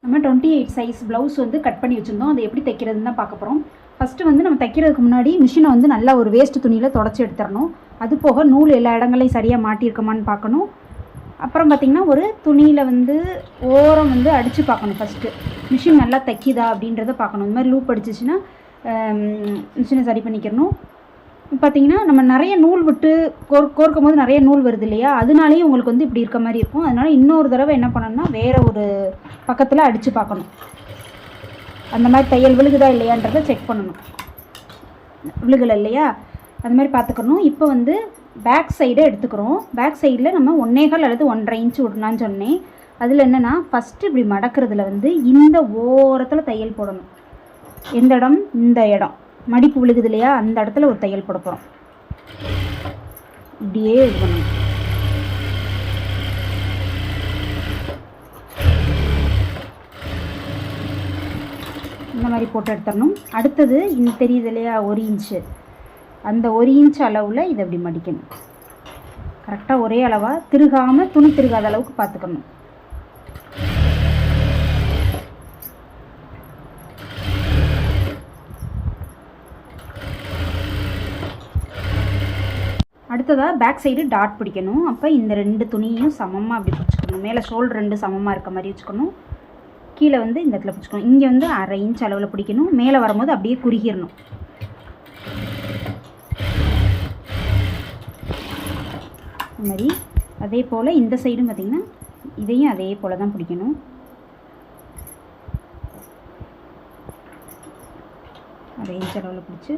நம்ம 28 size blouse வந்து cut பண்ணி வச்சுருந்தோம். அதை எப்படி தைக்கிறதுன்னு தான் பார்க்க போகிறோம். ஃபஸ்ட்டு வந்து நம்ம தைக்கிறதுக்கு முன்னாடி மிஷினை வந்து நல்லா ஒரு வேஸ்ட் துணியில் தொடச்சி எடுத்துடணும். அது போக நூல் எல்லா இடங்களையும் சரியாக மாட்டியிருக்கமான்னு பார்க்கணும். அப்புறம் பார்த்திங்கன்னா ஒரு துணியில் வந்து ஓரம் வந்து அடித்து பார்க்கணும். ஃபஸ்ட்டு மிஷின் நல்லா தைக்கிதா அப்படின்றத பார்க்கணும். இந்த மாதிரி லூப் அடிச்சிச்சின்னா மிஷினை சரி பண்ணிக்கிறணும். பார்த்திங்கன்னா நம்ம நிறைய நூல் விட்டு கோர்க்கும் போது நிறைய நூல் வருது இல்லையா, அதனாலேயே உங்களுக்கு வந்து இப்படி இருக்க மாதிரி இருக்கும். அதனால் இன்னொரு தடவை என்ன பண்ணணும்னா வேறு ஒரு பக்கத்தில் அடித்து பார்க்கணும். அந்த மாதிரி தையல் விழுகுதா இல்லையான்றதை செக் பண்ணணும். விழுகலை இல்லையா, அது மாதிரி பார்த்துக்கணும். இப்போ வந்து பேக் சைடை எடுத்துக்கிறோம். பேக் சைடில் நம்ம 1.25 அல்லது 1.5 இன்ச்சு விடலான்னு சொன்னேன். அதில் என்னென்னா ஃபஸ்ட்டு இப்படி மடக்கிறதுல வந்து இந்த ஓரத்தில் தையல் போடணும். எந்த இடம், இந்த இடம் மடிப்பு விழுகுது இல்லையா, அந்த இடத்துல ஒரு தையல் போட போகிறோம். இப்படியே இது பண்ணணும். இந்த மாதிரி போட்டு எடுத்துடணும். அடுத்தது இந்த தெரியுது இல்லையா 1 இன்ச்சு, அந்த 1 இன்ச் அளவில் இதை இப்படி மடிக்கணும். கரெக்டாக ஒரே அளவாக திருகாமல் துணி திருகாத அளவுக்கு பார்த்துக்கணும். அடுத்ததாக பேக் சைடு டாட் பிடிக்கணும். அப்போ இந்த 2 துணியும் சமமாக அப்படி பிடிச்சிக்கணும். மேலே ஷோல்டர் 2 சமமாக இருக்க மாதிரி வச்சுக்கணும். கீழே வந்து இந்த இடத்துல பிடிச்சிக்கணும். இங்கே வந்து 1/2 இன்ச் அளவில் பிடிக்கணும். மேலே வரும்போது அப்படியே குறுகிடணும். இந்த மாதிரி அதே போல் இந்த சைடும் பார்த்திங்கன்னா இதையும் அதே போல் தான் பிடிக்கணும். அரை இன்ச் அளவில் பிடிச்சி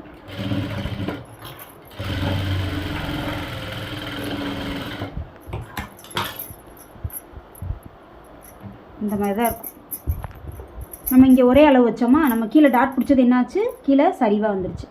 இந்த மாதிரி தான் இருக்கும். நம்ம இங்கே ஒரே அளவு வச்சோமா, நம்ம கீழே டாட் பிடிச்சது என்னாச்சு, கீழே சரிவாக வந்துருச்சு.